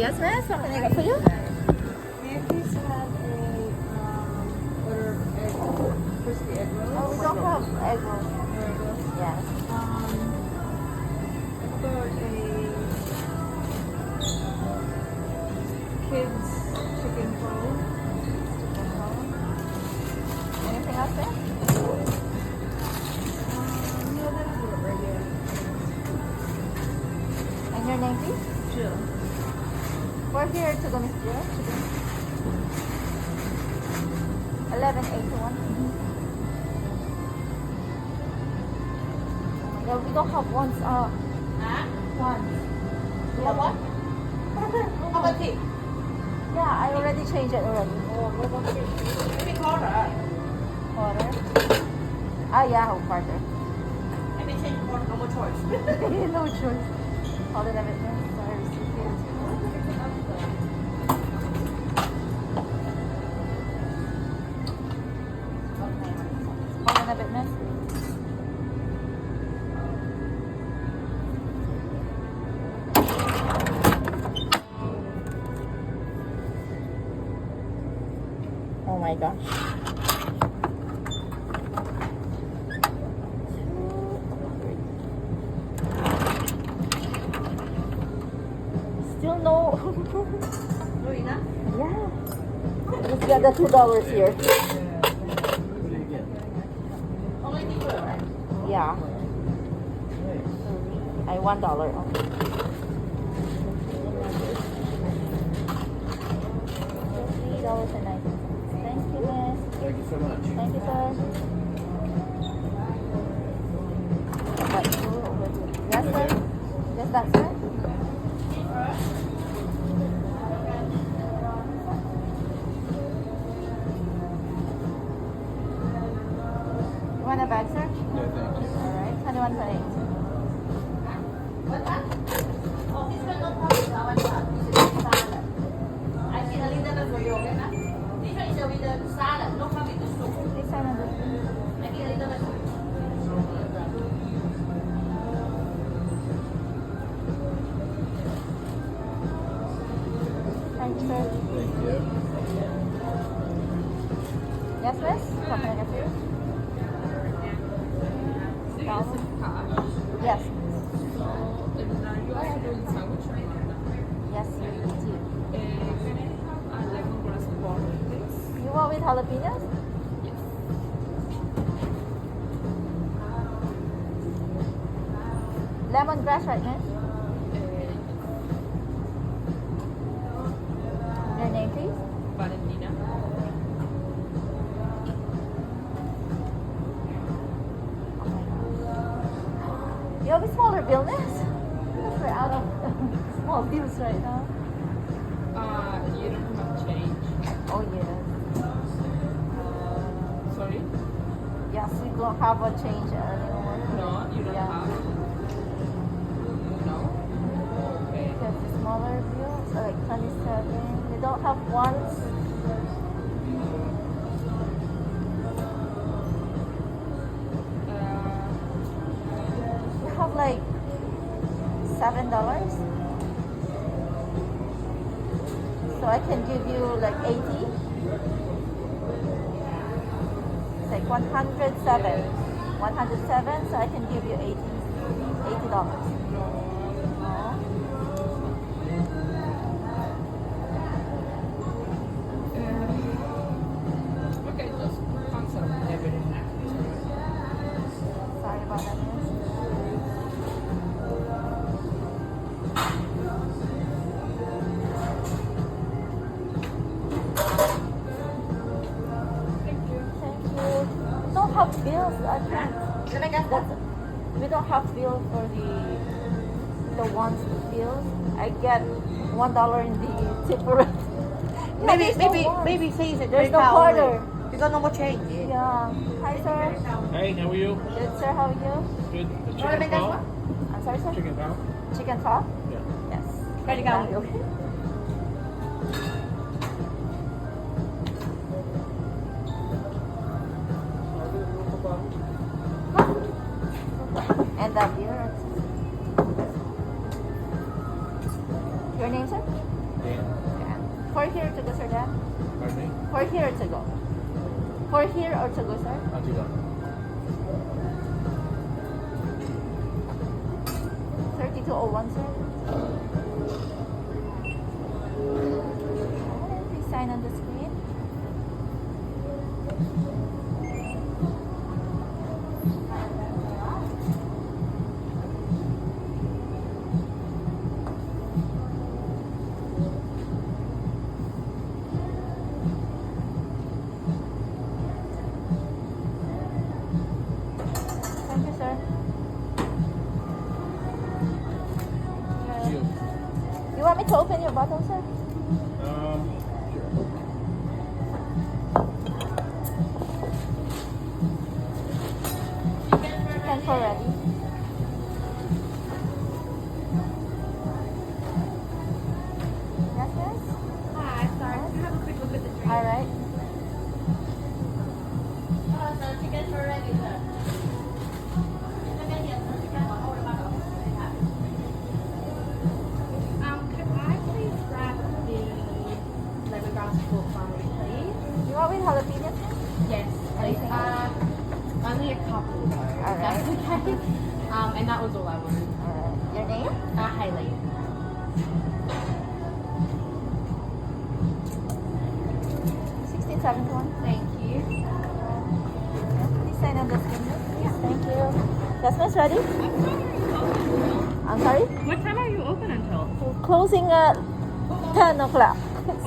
Yes, miss. What can I get for you? May I please have a order egg, crispy egg rolls? Oh, we don't have egg rolls. Egg rolls. Yes. I've got a kids chicken roll. Anything else there? No, that'll do it right here. And your name, please? Jill. We're here to go, Miss Jill. 1181. Yeah, we don't have ones. Ones. We have what? How about tea? Yeah, I already changed it already. Oh, what about tea? Maybe quarter. Quarter. Ah, yeah, quarter. Maybe change quarter, no more choice. No choice. Hold it a bit, miss. Sorry, receipt here. Hold on a bit, miss. Oh my gosh. Still no. No enough? Yeah. Let's get the $2 here. Only tea, right? Yeah. I $1 off. $3.90. Thank you, miss. Thank you so much. Thank you, sir. Yes, sir. Yes, that's right. You want a bag, sir? Yeah, thank you. All right, 21.28. What's that? Oh, this one not have that one. This is salad. I see a little bit for you, okay, ma'am? This one is with the salad, no come with the soup. Please sign on this. I get a little bit for you. Thank you, sir. Thank you. Yes, miss? What can I get for you? $1. Yes. You are doing sandwich right now. Yes, you do. Can I have a lemongrass pork, please? You want with jalapenos? Yes. Lemongrass, right, miss? Your name, please? Valentina. You have a smaller bill, miss? We're out of small bills right now. You don't have change. Oh, yes. Sorry? Yes, we don't have a change anymore. No, you don't Yeah. have. No. Okay. Because the smaller bills are like 27. They don't have ones. We have like $7. So I can give you like 80. It's like 107. 107, so I can give you $80. No. Okay, just cancel everything. Sorry about that, miss. Thank you. Thank you. We don't have bills. We don't have bills for the ones bills. I get $1 in the tip already. Yeah, there's no ones. maybe say it's a There's no $3 quarter. only. You got no more change. Yeah. Hi, sir. Hey, how are you? Good, sir. How are you? Good. The You wanna make that one? I'm sorry, sir. Chicken pal? Chicken top? Yeah. Yes. Ready, go. Okay. And that beer. Your name, sir? Dan. For here to go, sir, Dan? Pardon me? For here or to go? For here or to go, sir? How'd you go? 3201, sir. Please sign on the screen. Thank you, sir. You. You want me to open your bottle, sir? Chicken for ready. Yes, yes. Hi, sorry. Can I have a quick look at the drink? All right. Sir, chicken for ready, sir. Chicken here, sir. Chicken for order back up. Could I please grab the lemongrass pork farming, please? You want with jalapenos? Sir? Yes, please. Anything else? Only a couple though. All right. That's okay. And that was all I wanted. All right. Your name? Hayley. 1671. Thank you. Please sign on the screen. Yes, thank you. Yes, miss, ready? I'm sorry? What time are you open until? We're closing at 10 o'clock.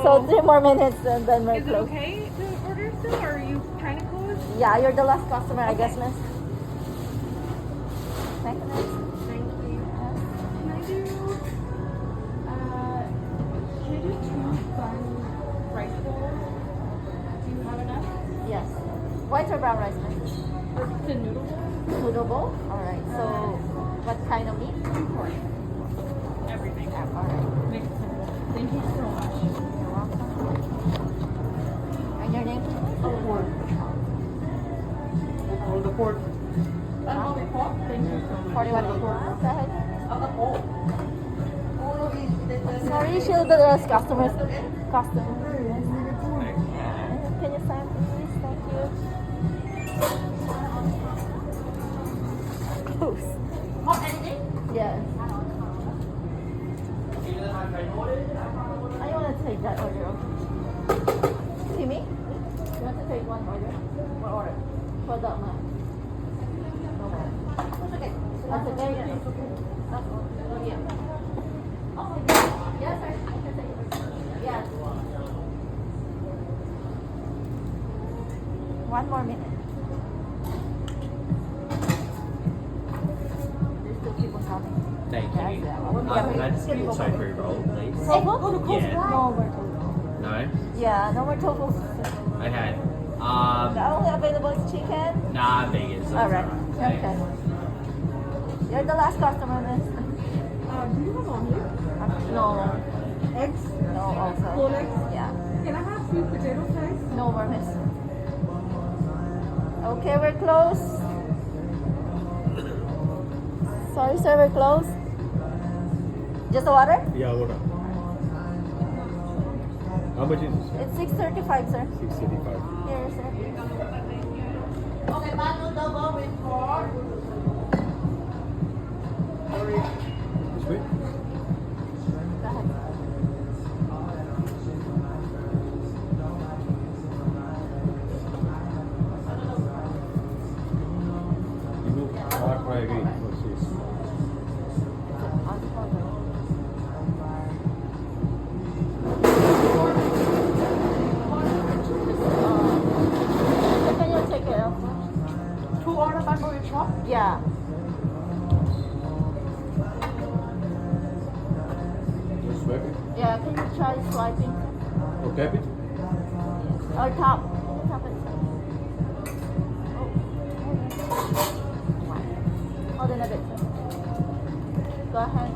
So 3 more minutes and then we're Is it closed. okay to order still, or are you trying to close? Yeah, you're the last customer, I guess, miss. Thank you, miss. Thank you. Can I do, can I do 2 bun rice bowls? Do you have enough? Yes. White or brown rice, miss? Or the noodle bowl? Noodle bowl? Alright, so what kind of meat? Pork. Everything. Alright. Make it simple. Thank you so much. You're welcome. And your name, please? Hold the port. Thank you so much. 41 Go ahead. Oh, Sorry, she'll be the last customers. Customer. Can you sign, please? Thank you. Close. hot anything? Yes. I want to take that order. Timmy? You want to take one order? One order. For that man. No more. It's okay. That's okay? That's all. Oh, yeah. Oh, yes, sir. I can take it. Yes. 1 more minute. There's still people coming. Thank Yes, you. yeah. Let's get a tofu roll, please. Hey, Yeah. No more tofu. No? Yeah, no more tofu. Okay. The only available is chicken. Nah, vegan. So Alright. it's Okay. You're the last customer, miss. Do you have omelet? No. Eggs? No, also. Whole eggs? Yeah. Can I have sweet potato fries? No more, miss. Okay, we're closed. Sorry, sir, we're closed. Just the water? Yeah, what? How much is this? It's 6:35, sir. 685. Here, sir. Okay, bottle double with pork. This way? Go ahead. You know, part 5 what's this? Can you take it out? 2 order bundle with pork. Yeah. You swipe it? Yeah, can you try swiping? Or tap it? Or tap. Tap it. Oh. Hold on a bit. Go ahead.